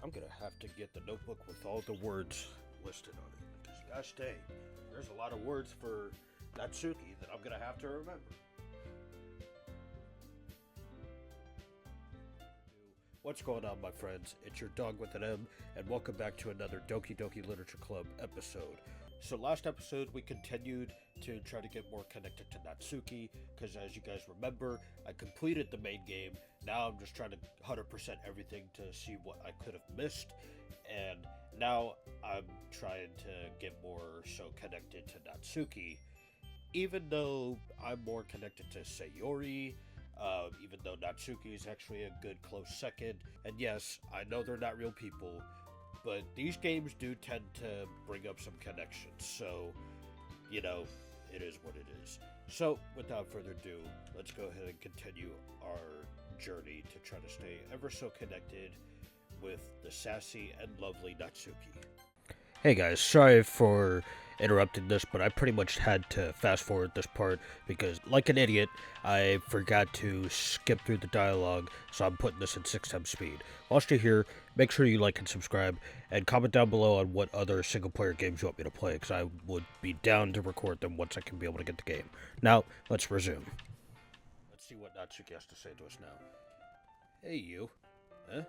I'm gonna have to get the notebook with all the words listed on it. Because gosh dang, there's a lot of words for Natsuki that I'm gonna have to remember. What's going on, my friends? It's your dog with an M, and welcome back to another Doki Doki Literature Club episode. So last episode, we continued to try to get more connected to Natsuki, because as you guys remember, I completed the main game. Now I'm just trying to 100% everything to see what I could have missed, and now I'm trying to get more so connected to Natsuki, even though I'm more connected to Sayori. Even though Natsuki is actually a good close second. And yes, I know they're not real people, but these games do tend to bring up some connections. So, it is what it is. So, without further ado, let's go ahead and continue our journey to try to stay ever so connected with the sassy and lovely Natsuki. Hey guys, sorry for interrupting this, but I pretty much had to fast forward this part because, like an idiot, I forgot to skip through the dialogue, so I'm putting this in 6 times speed. Whilst you're here, make sure you like and subscribe, and comment down below on what other single-player games you want me to play, because I would be down to record them once I can be able to get the game. Now, let's resume. Let's see what Natsuki has to say to us now. Hey, you. Huh?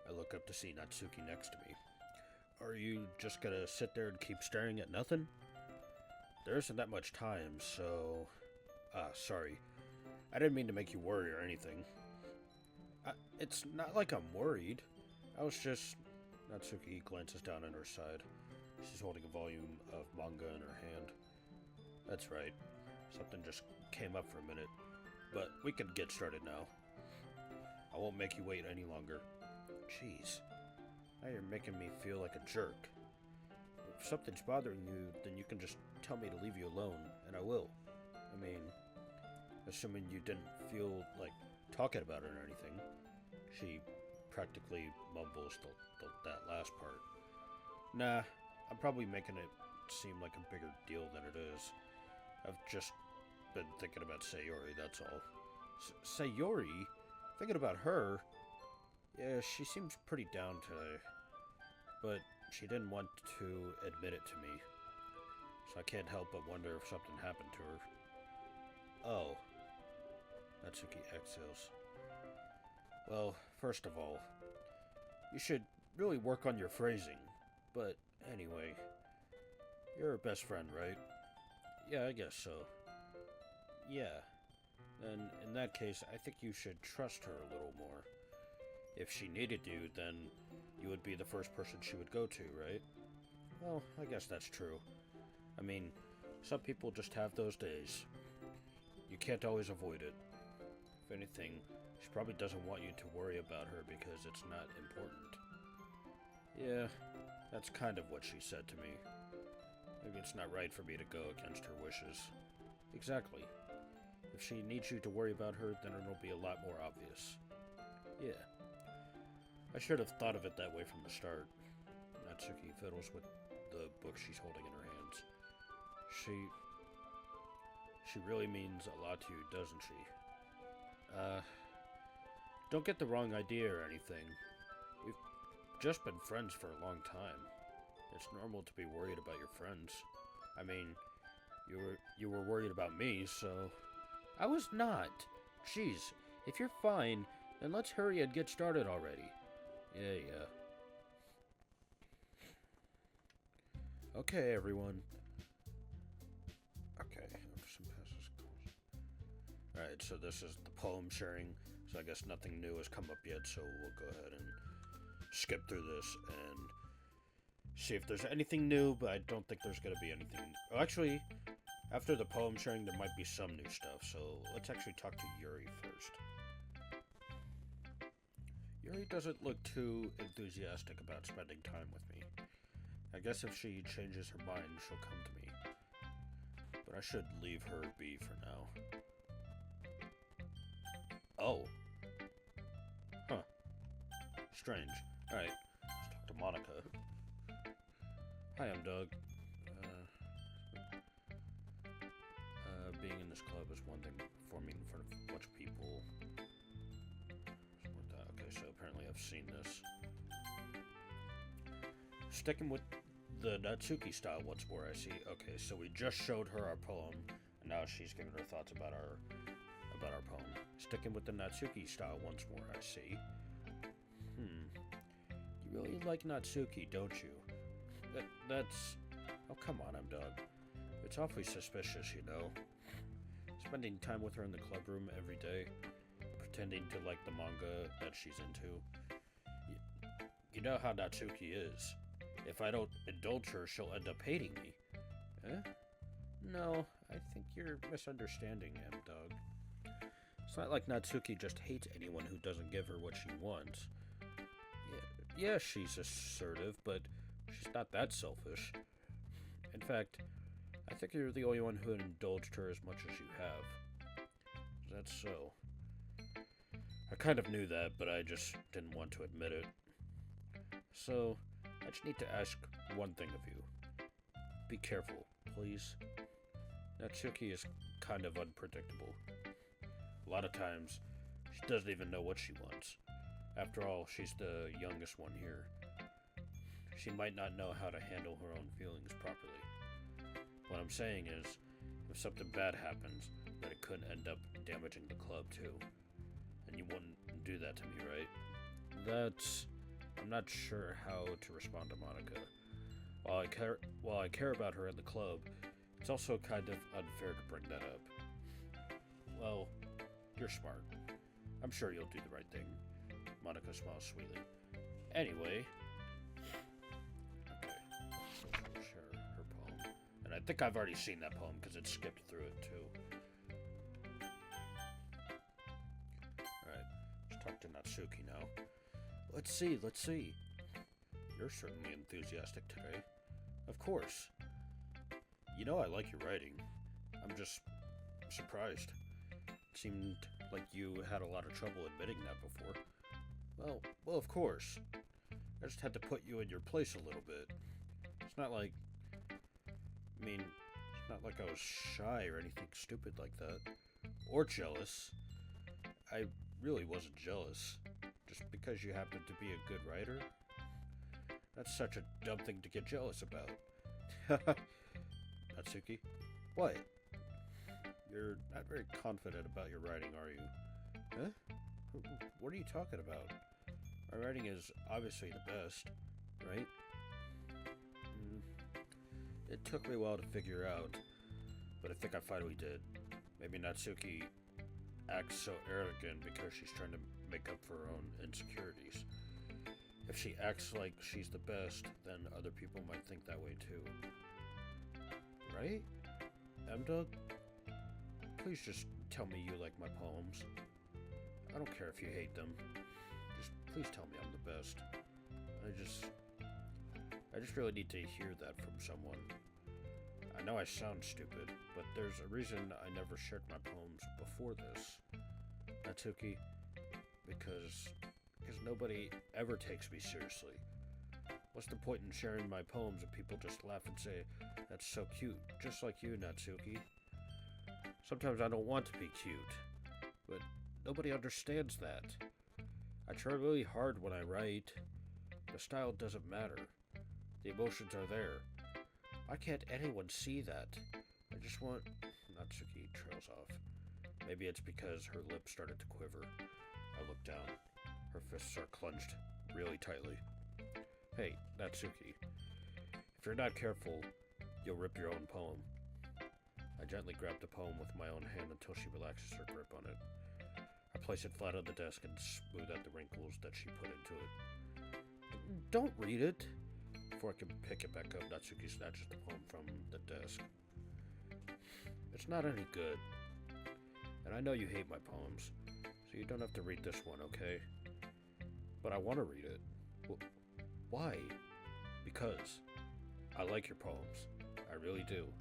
I look up to see Natsuki next to me. Are you just gonna sit there and keep staring at nothing? There isn't that much time, so... sorry. I didn't mean to make you worry or anything. It's not like I'm worried. I was just... Natsuki glances down on her side. She's holding a volume of manga in her hand. That's right. Something just came up for a minute. But we can get started now. I won't make you wait any longer. Jeez. Now you're making me feel like a jerk. If something's bothering you, then you can just tell me to leave you alone, and I will. I mean, assuming you didn't feel like talking about it or anything. She practically mumbles that last part. Nah, I'm probably making it seem like a bigger deal than it is. I've just been thinking about Sayori, that's all. Sayori? Thinking about her? Yeah, she seems pretty down today, but she didn't want to admit it to me, so I can't help but wonder if something happened to her. Oh. Natsuki exhales. Well, first of all, you should really work on your phrasing, but anyway, you're her best friend, right? Yeah, I guess so. Yeah, then in that case, I think you should trust her a little more. If she needed you, then you would be the first person she would go to, right? Well, I guess that's true. I mean, some people just have those days. You can't always avoid it. If anything, she probably doesn't want you to worry about her because it's not important. Yeah, that's kind of what she said to me. Maybe it's not right for me to go against her wishes. Exactly. If she needs you to worry about her, then it'll be a lot more obvious. Yeah. I should have thought of it that way from the start. Natsuki fiddles with the book she's holding in her hands. She really means a lot to you, doesn't she? Don't get the wrong idea or anything. We've just been friends for a long time. It's normal to be worried about your friends. I mean, you were worried about me, so... I was not. Jeez, if you're fine, then let's hurry and get started already. Yeah. Okay, everyone. Okay, some passes. Alright, so this is the poem sharing. So I guess nothing new has come up yet, so we'll go ahead and skip through this and see if there's anything new, but I don't think there's gonna be anything. Oh, actually, after the poem sharing, there might be some new stuff, so let's actually talk to Yuri first. Yuri doesn't look too enthusiastic about spending time with me. I guess if she changes her mind, she'll come to me. But I should leave her be for now. Oh. Huh. Strange. Alright, let's talk to Monica. Hi, I'm Doug. Being in this club is one thing, performing in front of a bunch of people. Okay, so apparently I've seen this. Sticking with the Natsuki style once more, I see. Okay, so we just showed her our poem, and now she's giving her thoughts about our poem. Sticking with the Natsuki style once more, I see. You really like Natsuki, don't you? That's... Oh, come on, M-Dog. It's awfully suspicious, you know. Spending time with her in the club room every day, pretending to like the manga that she's into. You know how Natsuki is. If I don't indulge her, she'll end up hating me. Eh? No, I think you're misunderstanding, M-Dog. It's not like Natsuki just hates anyone who doesn't give her what she wants. Yeah, she's assertive, but she's not that selfish. In fact, I think you're the only one who indulged her as much as you have. That's so. I kind of knew that, but I just didn't want to admit it. So, I just need to ask one thing of you. Be careful, please. Natsuki is kind of unpredictable. A lot of times, she doesn't even know what she wants. After all, she's the youngest one here. She might not know how to handle her own feelings properly. What I'm saying is, if something bad happens, that it could end up damaging the club too. And you wouldn't do that to me, right? I'm not sure how to respond to Monica. While I care about her in the club, it's also kind of unfair to bring that up. Well, you're smart. I'm sure you'll do the right thing. Monica smiles sweetly. Anyway, okay, so I'll share her poem. And I think I've already seen that poem because it skipped through it too. Alright, let's talk to Natsuki now. Let's see. You're certainly enthusiastic today. Of course. You know I like your writing. I'm just surprised. It seemed like you had a lot of trouble admitting that before. Well, of course. I just had to put you in your place a little bit. It's not like I was shy or anything stupid like that. Or jealous. I really wasn't jealous. Just because you happen to be a good writer? That's such a dumb thing to get jealous about. Natsuki? What? You're not very confident about your writing, are you? Huh? What are you talking about? My writing is obviously the best, right? It took me a while to figure out, but I think I finally did. Maybe Natsuki acts so arrogant because she's trying to make up for her own insecurities. If she acts like she's the best, then other people might think that way too. Right? M-Dog? Please just tell me you like my poems. I don't care if you hate them. Just please tell me I'm the best. I just really need to hear that from someone. I know I sound stupid, but there's a reason I never shared my poems before this. Natsuki, because nobody ever takes me seriously. What's the point in sharing my poems if people just laugh and say, "That's so cute," just like you, Natsuki? Sometimes I don't want to be cute, but nobody understands that. I try really hard when I write. The style doesn't matter. The emotions are there. Why can't anyone see that? I just want... Natsuki trails off. Maybe it's because her lips started to quiver. I look down. Her fists are clenched really tightly. Hey, Natsuki. If you're not careful, you'll rip your own poem. I gently grab the poem with my own hand until she relaxes her grip on it. I place it flat on the desk and smooth out the wrinkles that she put into it. Don't read it! Before I can pick it back up, Natsuki snatches the poem from the desk. It's not any good. And I know you hate my poems, so you don't have to read this one, okay? But I want to read it. Well, why? Because I like your poems. I really do.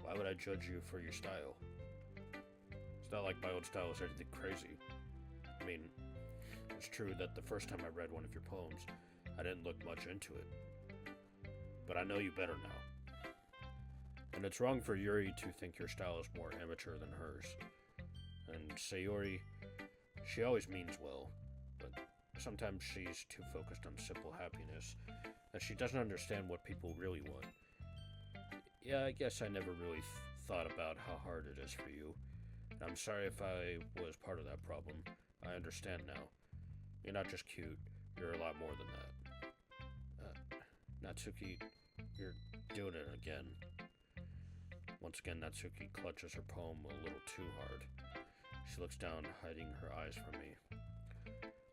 Why would I judge you for your style? It's not like my own style is anything crazy. I mean, it's true that the first time I read one of your poems, I didn't look much into it. But I know you better now. And it's wrong for Yuri to think your style is more amateur than hers. And Sayori, she always means well, but sometimes she's too focused on simple happiness, that she doesn't understand what people really want. Yeah, I guess I never really thought about how hard it is for you. And I'm sorry if I was part of that problem. I understand now. You're not just cute, you're a lot more than that. Natsuki, you're doing it again. Once again, Natsuki clutches her poem a little too hard. She looks down, hiding her eyes from me.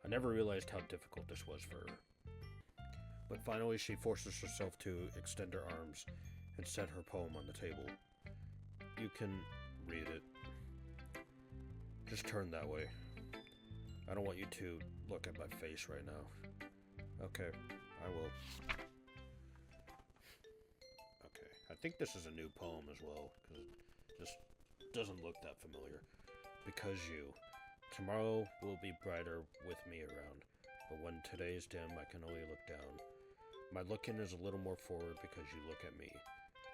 I never realized how difficult this was for her. But finally, she forces herself to extend her arms and set her poem on the table. You can read it. Just turn that way. I don't want you to look at my face right now. Okay, I will. Okay, I think this is a new poem as well, because it just doesn't look that familiar. Because you. Tomorrow will be brighter with me around, but when today's dim, I can only look down. My looking is a little more forward because you look at me.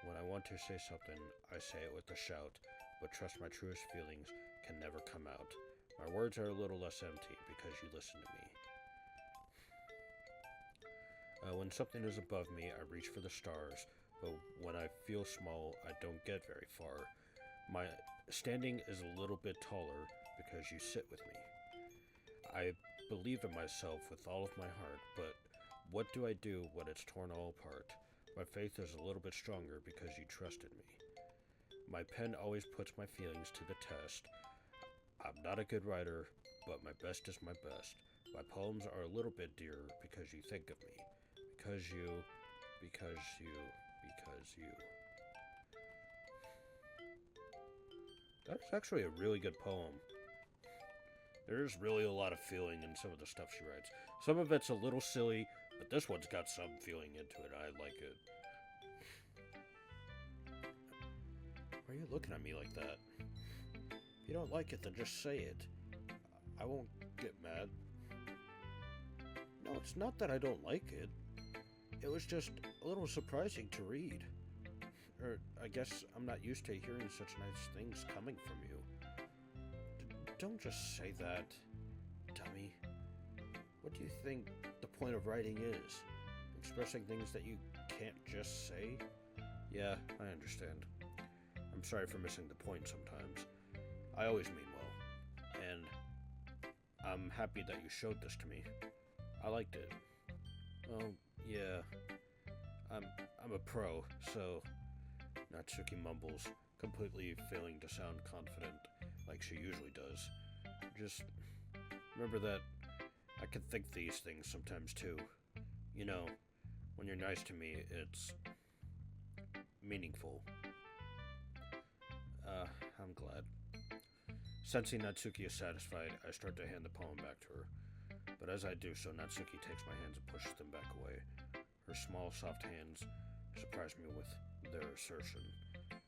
When I want to say something, I say it with a shout, but trust my truest feelings can never come out. My words are a little less empty because you listen to me. When something is above me, I reach for the stars, but when I feel small, I don't get very far. My standing is a little bit taller because you sit with me. I believe in myself with all of my heart, but what do I do when it's torn all apart? My faith is a little bit stronger because you trusted me. My pen always puts my feelings to the test. I'm not a good writer, but my best is my best. My poems are a little bit dearer because you think of me. Because you. That's actually a really good poem. There's really a lot of feeling in some of the stuff she writes. Some of it's a little silly, but this one's got some feeling into it. I like it. Why are you looking at me like that? If you don't like it, then just say it. I won't get mad. No, it's not that I don't like it. It was just a little surprising to read. Or, I guess I'm not used to hearing such nice things coming from you. Don't just say that, dummy. What do you think the point of writing is? Expressing things that you can't just say? Yeah, I understand. I'm sorry for missing the point sometimes. I always mean well. And I'm happy that you showed this to me. I liked it. Oh, yeah. I'm a pro, so... Natsuki mumbles, completely failing to sound confident like she usually does. Just remember that I can think these things sometimes too. You know, when you're nice to me, it's meaningful. I'm glad. Sensing Natsuki is satisfied, I start to hand the poem back to her. But as I do so, Natsuki takes my hands and pushes them back away. Her small, soft hands surprise me with their assertion.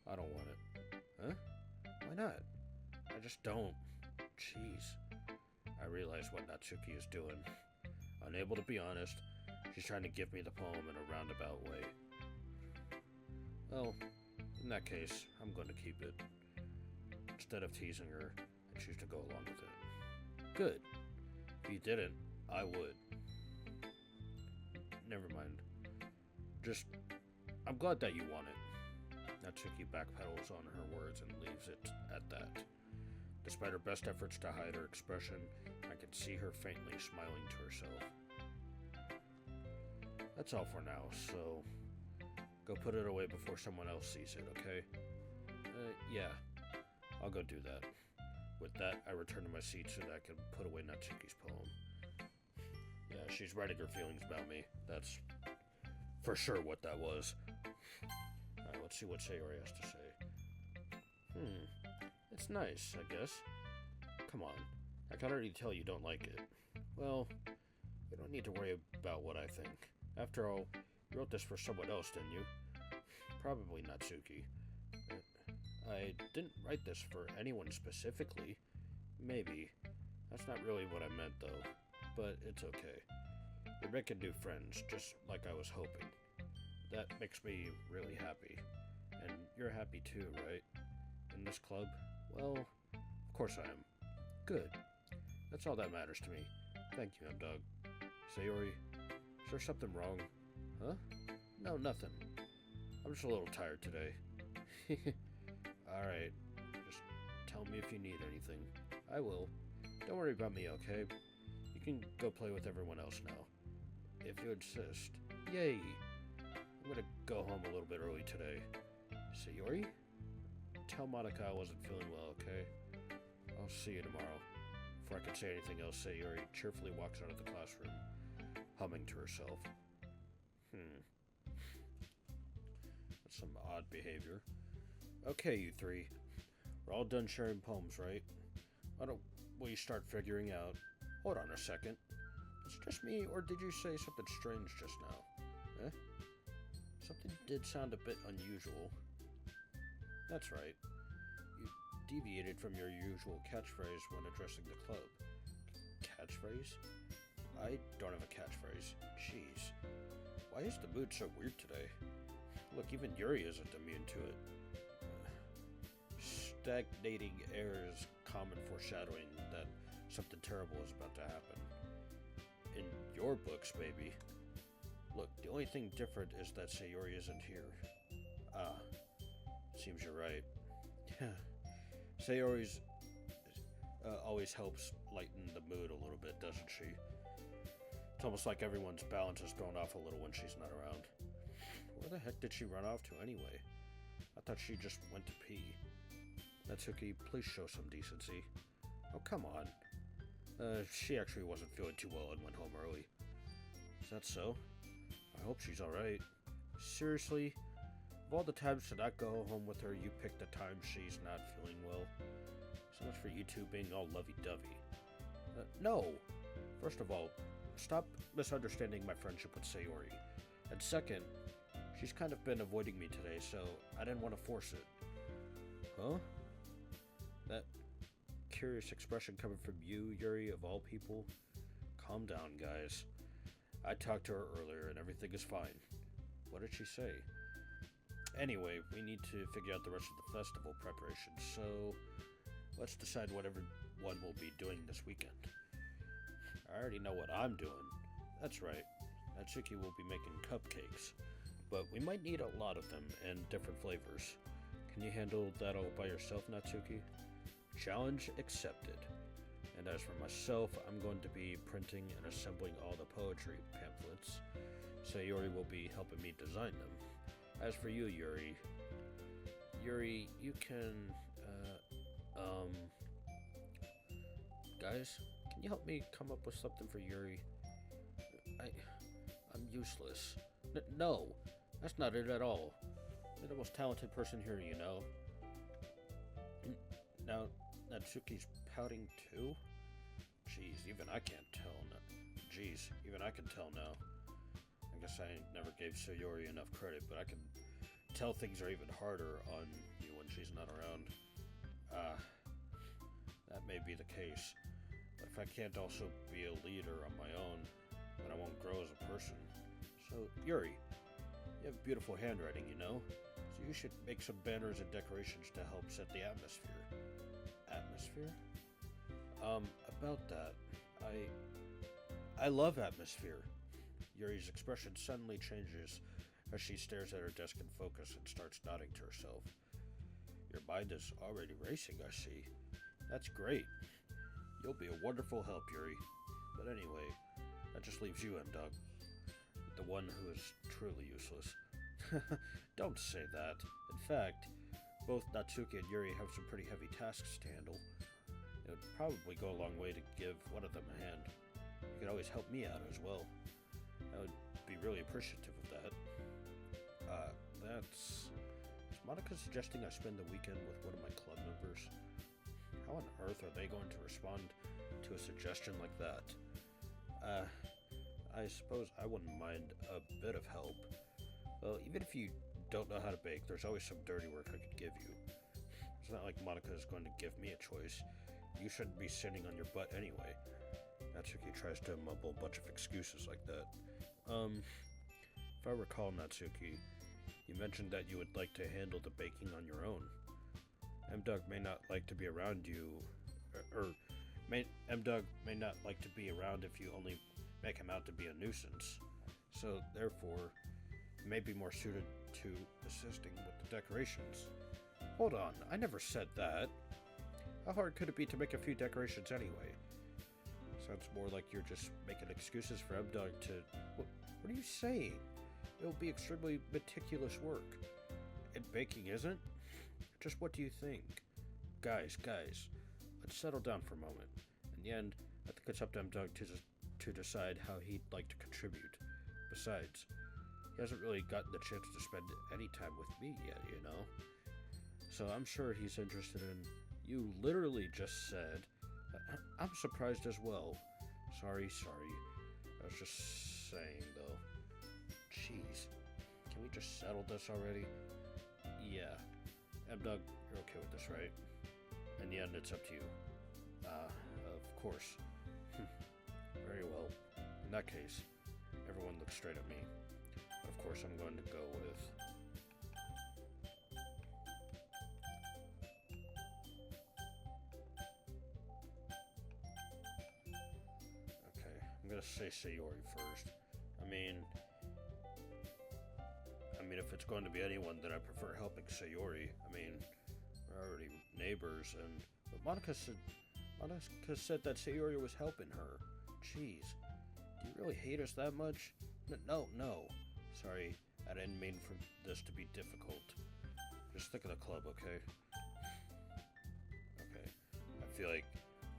I don't want it. Huh? Why not? I just don't. Jeez. I realize what Natsuki is doing. Unable to be honest, she's trying to give me the poem in a roundabout way. Well, in that case, I'm going to keep it. Instead of teasing her, I choose to go along with it. Good. If you didn't, I would. Never mind. Just, I'm glad that you want it. Natsuki backpedals on her words and leaves it at that. Despite her best efforts to hide her expression, I can see her faintly smiling to herself. That's all for now, so go put it away before someone else sees it, okay? Yeah, I'll go do that. With that, I return to my seat so that I can put away Natsuki's poem. Yeah, she's writing her feelings about me. That's for sure what that was. Alright, let's see what Sayori has to say. It's nice, I guess. Come on, I can already tell you don't like it. Well, you don't need to worry about what I think. After all, you wrote this for someone else, didn't you? Probably Natsuki. I didn't write this for anyone specifically. Maybe. That's not really what I meant, though. But it's okay. You're making new friends, just like I was hoping. That makes me really happy. And you're happy too, right? In this club? Well, of course I am. Good. That's all that matters to me. Thank you, M-Dog. Sayori, is there something wrong? Huh? No, nothing. I'm just a little tired today. Alright, just tell me if you need anything. I will. Don't worry about me, okay? You can go play with everyone else now. If you insist. Yay! I'm gonna go home a little bit early today. Sayori? Tell Monica I wasn't feeling well, okay? I'll see you tomorrow. Before I can say anything else, Sayori cheerfully walks out of the classroom, humming to herself. That's some odd behavior. Okay, you three. We're all done sharing poems, right? Why don't we start figuring out... Hold on a second. It's just me, or did you say something strange just now? Eh? Something did sound a bit unusual. That's right. You deviated from your usual catchphrase when addressing the club. Catchphrase? I don't have a catchphrase. Jeez. Why is the mood so weird today? Look, even Yuri isn't immune to it. Stagnating air is common foreshadowing that something terrible is about to happen. In your books, baby. Look, the only thing different is that Sayori isn't here. Ah, seems you're right. Sayori's always helps lighten the mood a little bit, doesn't she? It's almost like everyone's balance is thrown off a little when she's not around. Where the heck did she run off to anyway? I thought she just went to pee. Natsuki, please show some decency. Oh, come on. She actually wasn't feeling too well and went home early. Is that so? I hope she's alright. Seriously? Of all the times to not go home with her, you picked the time she's not feeling well. So much for you two being all lovey-dovey. No! First of all, stop misunderstanding my friendship with Sayori. And second, she's kind of been avoiding me today, so I didn't want to force it. Huh? That curious expression coming from you, Yuri, of all people? Calm down, guys. I talked to her earlier and everything is fine. What did she say? Anyway, we need to figure out the rest of the festival preparations, so let's decide what everyone will be doing this weekend. I already know what I'm doing. That's right. Natsuki will be making cupcakes, but we might need a lot of them and different flavors. Can you handle that all by yourself, Natsuki? Challenge accepted. And as for myself, I'm going to be printing and assembling all the poetry pamphlets. Sayori will be helping me design them. As for you, Yuri, you can, guys, can you help me come up with something for Yuri? I'm useless. No, that's not it at all. You're the most talented person here, you know. Now, Natsuki's pouting too? Jeez, even I can't tell now. Jeez, even I can tell now. I guess I never gave Sayori enough credit, but I can tell things are even harder on you when she's not around. That may be the case. But if I can't also be a leader on my own, then I won't grow as a person. So, Yuri, you have beautiful handwriting, you know? So you should make some banners and decorations to help set the atmosphere. Atmosphere? About that, I love atmosphere. Yuri's expression suddenly changes as she stares at her desk in focus and starts nodding to herself. Your mind is already racing, I see. That's great. You'll be a wonderful help, Yuri. But anyway, that just leaves you, M-Dog. The one who is truly useless. Don't say that. In fact, both Natsuki and Yuri have some pretty heavy tasks to handle. It would probably go a long way to give one of them a hand. You could always help me out as well. I would be really appreciative of that. Is Monica suggesting I spend the weekend with one of my club members? How on earth are they going to respond to a suggestion like that? I suppose I wouldn't mind a bit of help. Well, even if you don't know how to bake, there's always some dirty work I could give you. It's not like Monica is going to give me a choice. You shouldn't be sitting on your butt anyway. Natsuki tries to mumble a bunch of excuses like that. If I recall, Natsuki, you mentioned that you would like to handle the baking on your own. M-Dog may not like to be around you, M-Dog may not like to be around if you only make him out to be a nuisance. So, therefore, he may be more suited to assisting with the decorations. Hold on, I never said that. How hard could it be to make a few decorations anyway? Sounds more like you're just making excuses for M-Dog to... What are you saying? It'll be extremely meticulous work. And baking isn't? Just what do you think? Guys, let's settle down for a moment. In the end, I think it's up to M-Dog to decide how he'd like to contribute. Besides, he hasn't really gotten the chance to spend any time with me yet, you know? So I'm sure he's interested in... You literally just said... I'm surprised as well. Sorry. I was just saying, though. Jeez. Can we just settle this already? Yeah. M-Dog, you're okay with this, right? In the end, it's up to you. Of course. Very well. In that case, everyone looks straight at me. Of course, I'm going to go with... Okay, I'm gonna say Sayori first. I mean, if it's going to be anyone, then I prefer helping Sayori. I mean, we're already neighbors, but Monica said that Sayori was helping her. Jeez, do you really hate us that much? No. Sorry, I didn't mean for this to be difficult. Just think of the club, okay? Okay, I feel like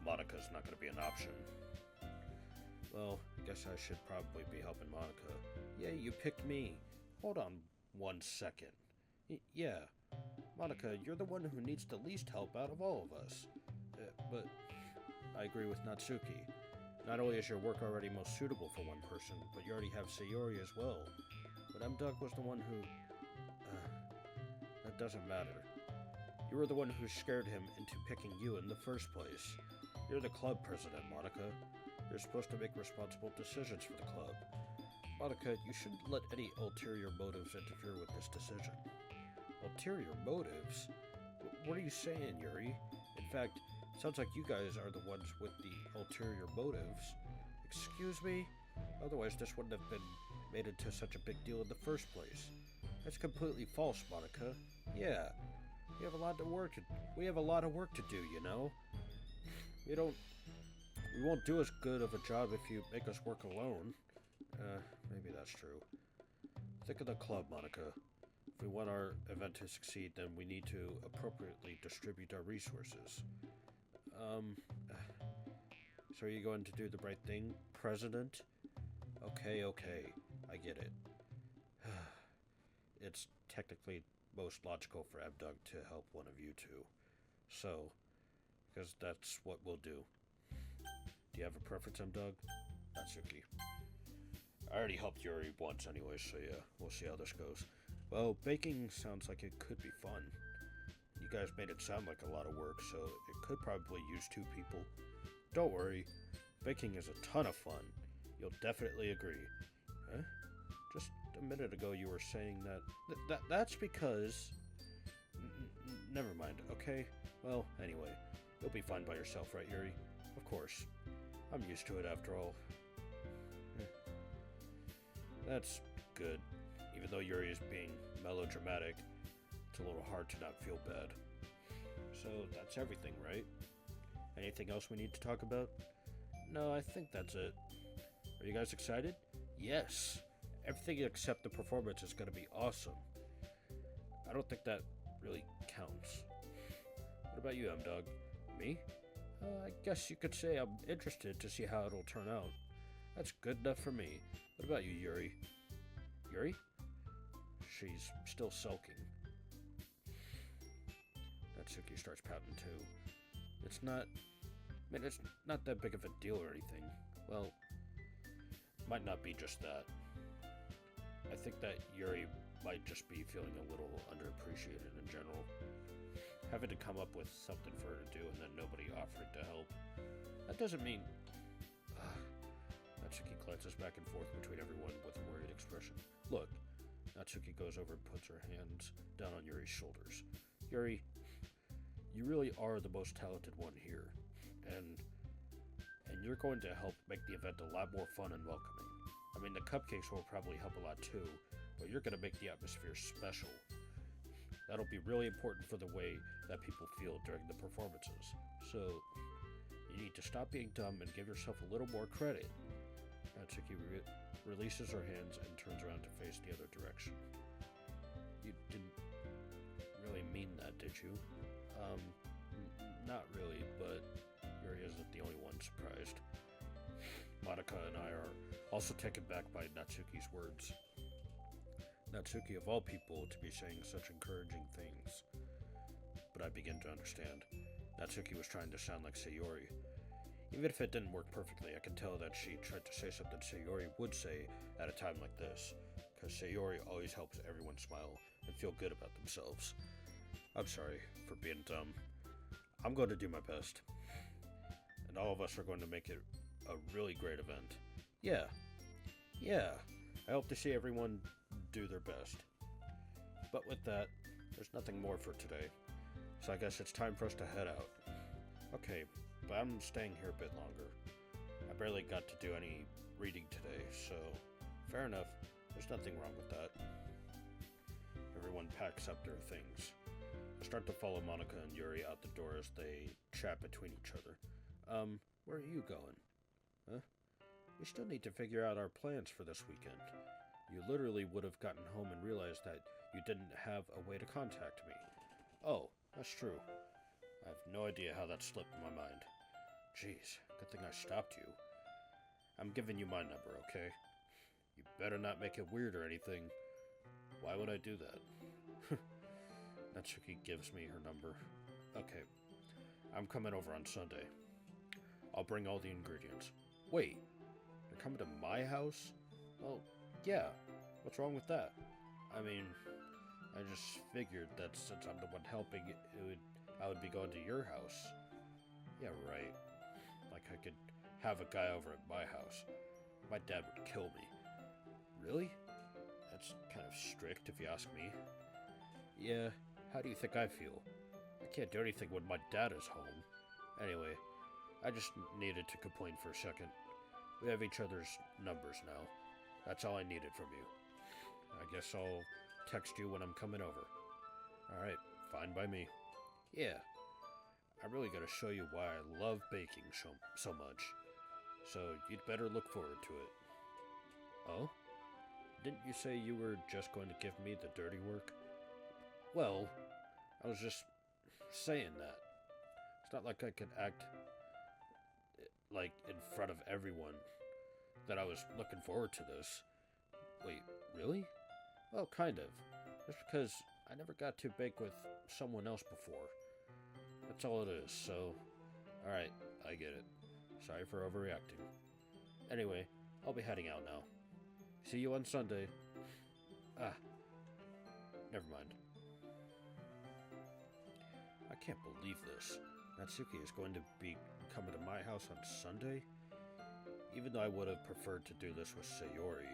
Monica's not going to be an option. Well, I guess I should probably be helping Monica. Yeah, you picked me. Hold on 1 second. Yeah, Monica, you're the one who needs the least help out of all of us. But I agree with Natsuki. Not only is your work already most suitable for one person, but you already have Sayori as well. But M-Dog was the one who... that doesn't matter. You were the one who scared him into picking you in the first place. You're the club president, Monica. You're supposed to make responsible decisions for the club. Monica, you shouldn't let any ulterior motives interfere with this decision. Ulterior motives? What are you saying, Yuri? In fact, it sounds like you guys are the ones with the ulterior motives. Excuse me? Otherwise, this wouldn't have been made into such a big deal in the first place. That's completely false, Monica. Yeah, we have a lot of work to do, you know? We won't do as good of a job if you make us work alone. Maybe that's true. Think of the club, Monica. If we want our event to succeed, then we need to appropriately distribute our resources. So are you going to do the right thing, President? Okay, I get it. It's technically most logical for M-Dog to help one of you two. So, because that's what we'll do. Do you have a preference, M-Dog? Natsuki. I already helped Yuri once anyway, so yeah, we'll see how this goes. Well, baking sounds like it could be fun. You guys made it sound like a lot of work, so it could probably use 2 people. Don't worry, baking is a ton of fun. You'll definitely agree. Huh? Just a minute ago you were saying that... That's because... Never mind, okay? Well, anyway, you'll be fine by yourself, right, Yuri? Of course. I'm used to it after all. That's good. Even though Yuri is being melodramatic, it's a little hard to not feel bad. So that's everything, right? Anything else we need to talk about? No, I think that's it. Are you guys excited? Yes. Everything except the performance is going to be awesome. I don't think that really counts. What about you, M-Dog? Me? I guess you could say I'm interested to see how it'll turn out. That's good enough for me. What about you, Yuri? Yuri? She's still sulking. Natsuki starts pouting too. It's not that big of a deal or anything. Well, might not be just that. I think that Yuri might just be feeling a little underappreciated in general. Having to come up with something for her to do and then nobody offering to help. That doesn't mean... Natsuki glances back and forth between everyone with a worried expression. Look, Natsuki goes over and puts her hands down on Yuri's shoulders. Yuri, you really are the most talented one here. And and you're going to help make the event a lot more fun and welcoming. I mean, the cupcakes will probably help a lot too, but you're going to make the atmosphere special. That'll be really important for the way that people feel during the performances. So, you need to stop being dumb and give yourself a little more credit. Natsuki releases her hands and turns around to face the other direction. You didn't really mean that, did you? Not really, but Yuri isn't the only one surprised. Monica and I are also taken back by Natsuki's words. Natsuki, of all people, to be saying such encouraging things. But I begin to understand. Natsuki was trying to sound like Sayori. Even if it didn't work perfectly, I can tell that she tried to say something Sayori would say at a time like this, because Sayori always helps everyone smile and feel good about themselves. I'm sorry for being dumb. I'm going to do my best. And all of us are going to make it a really great event. Yeah. I hope to see everyone do their best. But with that, there's nothing more for today. So I guess it's time for us to head out. Okay, but I'm staying here a bit longer. I barely got to do any reading today, so fair enough. There's nothing wrong with that. Everyone packs up their things. I start to follow Monica and Yuri out the door as they chat between each other. Where are you going? Huh? We still need to figure out our plans for this weekend. You literally would have gotten home and realized that you didn't have a way to contact me. Oh, that's true. I have no idea how that slipped my mind. Jeez, good thing I stopped you. I'm giving you my number, okay? You better not make it weird or anything. Why would I do that? Natsuki gives me her number. Okay, I'm coming over on Sunday. I'll bring all the ingredients. Wait, you're coming to my house? Well, yeah. What's wrong with that? I mean, I just figured that since I'm the one helping, I would be going to your house. Yeah, right. Like I could have a guy over at my house. My dad would kill me. Really? That's kind of strict if you ask me. Yeah, how do you think I feel? I can't do anything when my dad is home. Anyway, I just needed to complain for a second. We have each other's numbers now. That's all I needed from you. I guess I'll text you when I'm coming over. Alright, fine by me. Yeah, I really gotta show you why I love baking so much. So you'd better look forward to it. Oh? Didn't you say you were just going to give me the dirty work? Well, I was just saying that. It's not like I could act like in front of everyone that I was looking forward to this. Wait, really? Well, kind of. Just because I never got to bake with someone else before. That's all it is, so... Alright, I get it. Sorry for overreacting. Anyway, I'll be heading out now. See you on Sunday. Never mind. I can't believe this. Natsuki is going to be coming to my house on Sunday? Even though I would have preferred to do this with Sayori,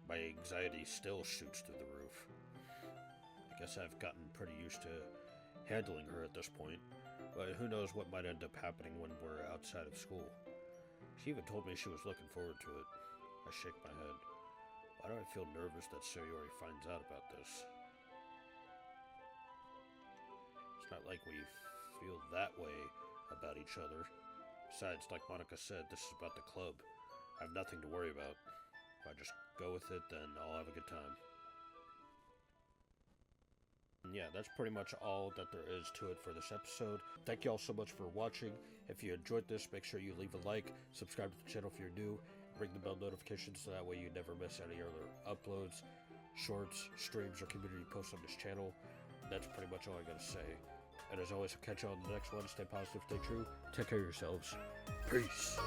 my anxiety still shoots through the roof. I guess I've gotten pretty used to handling her at this point, but who knows what might end up happening when we're outside of school. She even told me she was looking forward to it. I shake my head. Why do I feel nervous that Sayori finds out about this? It's not like we feel that way about each other. Besides, like Monica said, this is about the club. I have nothing to worry about. If I just go with it, then I'll have a good time. And yeah, that's pretty much all that there is to it for this episode. Thank you all so much for watching. If you enjoyed this, make sure you leave a like, subscribe to the channel if you're new, ring the bell notifications so that way you never miss any other uploads, shorts, streams, or community posts on this channel. That's pretty much all I gotta say. And as always, I'll catch you on the next one. Stay positive, stay true, take care of yourselves. Peace.